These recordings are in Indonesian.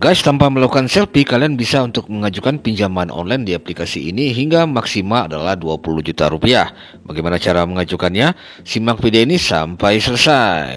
Guys, tanpa melakukan selfie, kalian bisa untuk mengajukan pinjaman online di aplikasi ini hingga maksimal adalah 20 juta rupiah. Bagaimana cara mengajukannya? Simak video ini sampai selesai.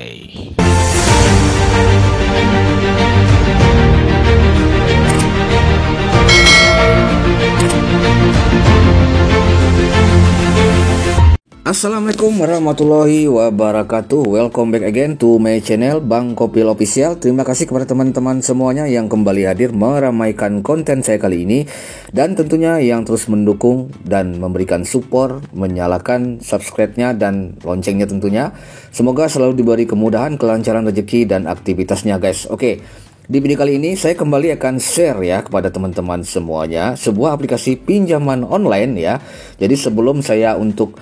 Assalamualaikum warahmatullahi wabarakatuh. Welcome back again to my channel Bang Kopil Official. Terima kasih kepada teman-teman semuanya yang kembali hadir meramaikan konten saya kali ini, dan tentunya yang terus mendukung dan memberikan support, menyalakan subscribe-nya dan loncengnya tentunya. Semoga selalu diberi kemudahan, kelancaran rezeki dan aktivitasnya guys. Oke, di video kali ini saya kembali akan share ya kepada teman-teman semuanya sebuah aplikasi pinjaman online ya. Jadi sebelum saya untuk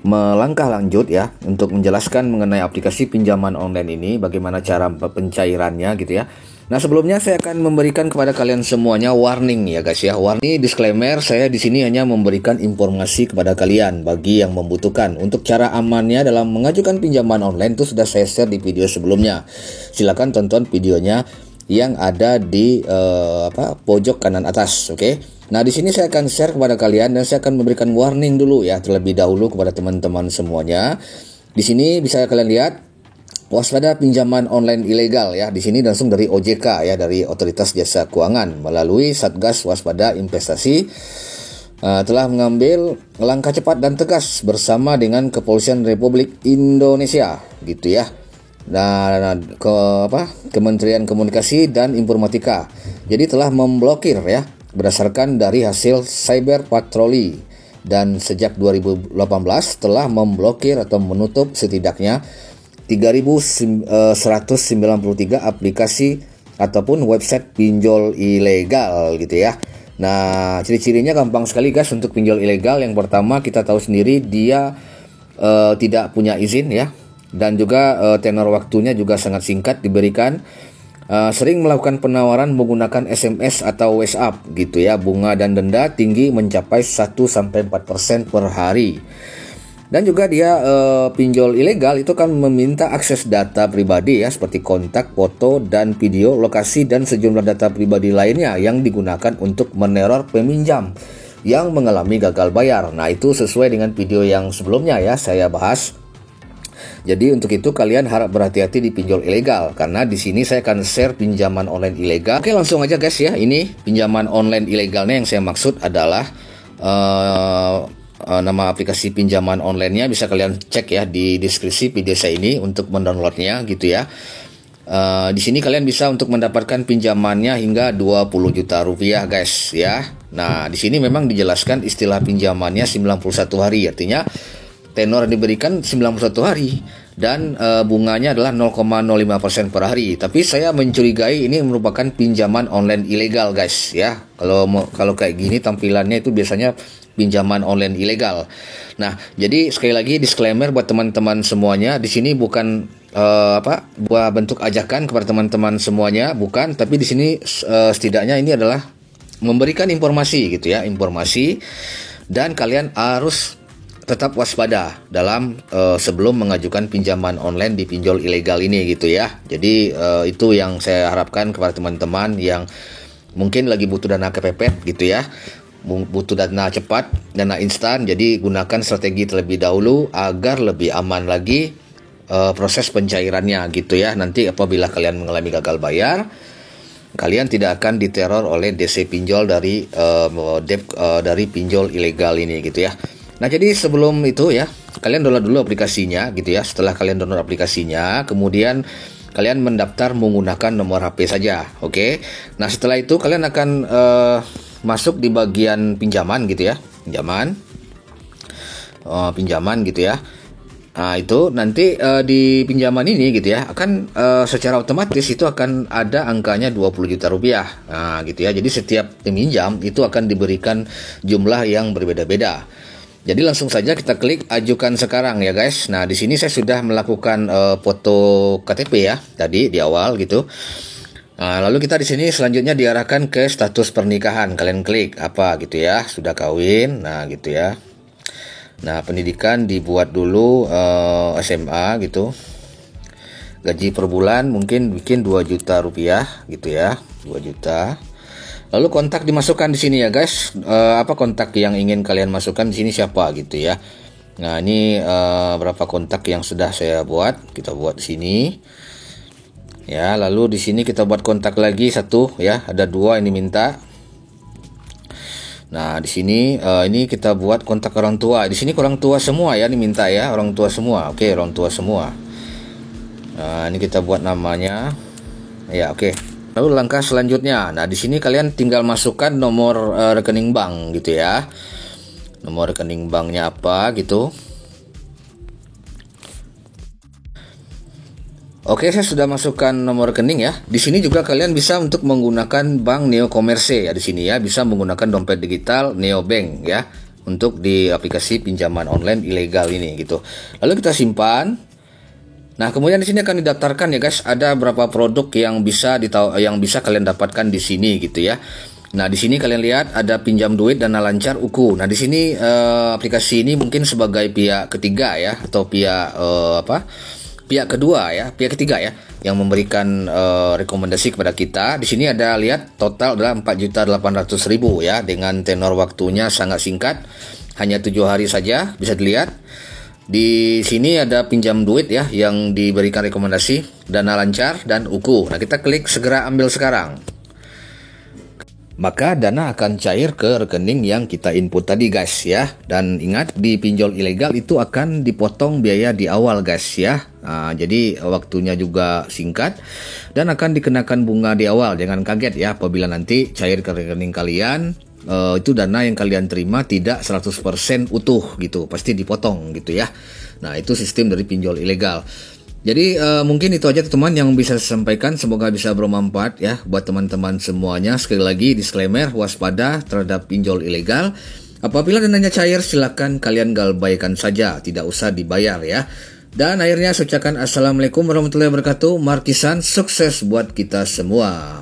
melangkah lanjut ya untuk menjelaskan mengenai aplikasi pinjaman online ini, bagaimana cara pencairannya gitu ya. Nah, sebelumnya saya akan memberikan kepada kalian semuanya warning ya guys ya. Warning disclaimer, saya di sini hanya memberikan informasi kepada kalian bagi yang membutuhkan. Untuk cara amannya dalam mengajukan pinjaman online itu sudah saya share di video sebelumnya. Silakan tonton videonya yang ada di pojok kanan atas, oke? Nah, di sini saya akan share kepada kalian dan saya akan memberikan warning dulu ya terlebih dahulu kepada teman-teman semuanya. Di sini bisa kalian lihat waspada pinjaman online ilegal ya. Di sini langsung dari OJK ya, dari Otoritas Jasa Keuangan melalui Satgas Waspada Investasi telah mengambil langkah cepat dan tegas bersama dengan Kepolisian Republik Indonesia gitu ya. Nah, Kementerian Komunikasi dan Informatika. Jadi telah memblokir ya berdasarkan dari hasil cyber patroli, dan sejak 2018 telah memblokir atau menutup setidaknya 3.193 aplikasi ataupun website pinjol ilegal gitu ya. Nah, ciri-cirinya gampang sekali guys untuk pinjol ilegal. Yang pertama, kita tahu sendiri dia tidak punya izin ya, dan juga tenor waktunya juga sangat singkat diberikan. Sering melakukan penawaran menggunakan SMS atau WhatsApp gitu ya. Bunga dan denda tinggi mencapai 1-4% per hari. Dan juga dia pinjol ilegal itu kan meminta akses data pribadi ya, seperti kontak, foto, dan video, lokasi, dan sejumlah data pribadi lainnya yang digunakan untuk meneror peminjam yang mengalami gagal bayar. Nah, itu sesuai dengan video yang sebelumnya ya saya bahas. Jadi untuk itu kalian harap berhati-hati di pinjol ilegal, karena di sini saya akan share pinjaman online ilegal. Oke, langsung aja guys ya. Ini pinjaman online ilegalnya yang saya maksud adalah nama aplikasi pinjaman online-nya bisa kalian cek ya di deskripsi video saya ini untuk mendownloadnya gitu ya. Di sini kalian bisa untuk mendapatkan pinjamannya hingga 20 juta rupiah guys ya. Nah, di sini memang dijelaskan istilah pinjamannya 91 hari, artinya tenor yang diberikan 91 hari dan bunganya adalah 0,05% per hari. Tapi saya mencurigai ini merupakan pinjaman online ilegal guys ya. Kalau kayak gini tampilannya itu biasanya pinjaman online ilegal. Nah, jadi sekali lagi disclaimer buat teman-teman semuanya, di sini bukan buah bentuk ajakan kepada teman-teman semuanya, bukan, tapi di sini setidaknya ini adalah memberikan informasi gitu ya, informasi, dan kalian harus tetap waspada dalam sebelum mengajukan pinjaman online di pinjol ilegal ini gitu ya. Jadi itu yang saya harapkan kepada teman-teman yang mungkin lagi butuh dana kepepet gitu ya, butuh dana cepat, dana instan. Jadi gunakan strategi terlebih dahulu agar lebih aman lagi proses pencairannya gitu ya. Nanti apabila kalian mengalami gagal bayar, kalian tidak akan diteror oleh DC pinjol dari dari pinjol ilegal ini gitu ya. Nah, jadi sebelum itu ya, kalian download dulu aplikasinya gitu ya. Setelah kalian download aplikasinya, kemudian kalian mendaftar menggunakan nomor HP saja, oke? Nah, setelah itu kalian akan masuk di bagian pinjaman gitu ya, pinjaman gitu ya. Nah, itu nanti di pinjaman ini gitu ya, akan secara otomatis itu akan ada angkanya 20 juta rupiah. Nah, gitu ya. Jadi setiap peminjam itu akan diberikan jumlah yang berbeda-beda. Jadi langsung saja kita klik ajukan sekarang ya guys. Nah, di sini saya sudah melakukan foto KTP ya tadi di awal gitu. Nah, lalu kita di sini selanjutnya diarahkan ke status pernikahan. Kalian klik apa gitu ya, sudah kawin. Nah, gitu ya. Nah, pendidikan dibuat dulu SMA gitu. gaji per bulan mungkin bikin 2 juta rupiah gitu ya, 2 juta. Lalu kontak dimasukkan di sini ya guys. Apa kontak yang ingin kalian masukkan di sini siapa gitu ya. Nah, ini berapa kontak yang sudah saya buat. Kita buat di sini. Ya, lalu di sini kita buat kontak lagi satu ya, ada 2 ini minta. Nah, di sini ini kita buat kontak orang tua. Di sini orang tua semua ya, ini minta ya, orang tua semua. Oke, orang tua semua. Nah, ini kita buat namanya. Ya, oke. Lalu langkah selanjutnya. Nah, di sini kalian tinggal masukkan nomor rekening bank gitu ya. Nomor rekening banknya apa gitu. Oke, saya sudah masukkan nomor rekening ya. Di sini juga kalian bisa untuk menggunakan bank Neo Commerce ya di sini ya, bisa menggunakan dompet digital Neo Bank ya untuk di aplikasi pinjaman online ilegal ini gitu. Lalu kita simpan. Nah, kemudian di sini akan didaftarkan ya guys, ada berapa produk yang bisa kalian dapatkan di sini gitu ya. Nah, di sini kalian lihat ada pinjam duit, dana lancar, UKU. Nah, di sini aplikasi ini mungkin sebagai pihak ketiga ya, atau pihak pihak ketiga ya, yang memberikan rekomendasi kepada kita. Di sini ada lihat total adalah 4.800.000 ya, dengan tenor waktunya sangat singkat, hanya 7 hari saja bisa dilihat. Di sini ada pinjam duit ya yang diberikan rekomendasi, dana lancar dan UKU. Nah, kita klik segera ambil sekarang. Maka dana akan cair ke rekening yang kita input tadi guys ya. Dan ingat, di pinjol ilegal itu akan dipotong biaya di awal guys ya. Nah, jadi waktunya juga singkat dan akan dikenakan bunga di awal. Jangan kaget ya apabila nanti cair ke rekening kalian. Itu dana yang kalian terima tidak 100% utuh gitu, pasti dipotong gitu ya. Nah, itu sistem dari pinjol ilegal. Jadi mungkin itu aja teman-teman yang bisa saya sampaikan, semoga bisa bermanfaat ya buat teman-teman semuanya. Sekali lagi disclaimer, waspada terhadap pinjol ilegal. Apabila dananya cair silakan kalian galbaikan saja, tidak usah dibayar ya. Dan akhirnya saya ucapkan assalamualaikum warahmatullahi wabarakatuh. Markisan, sukses buat kita semua.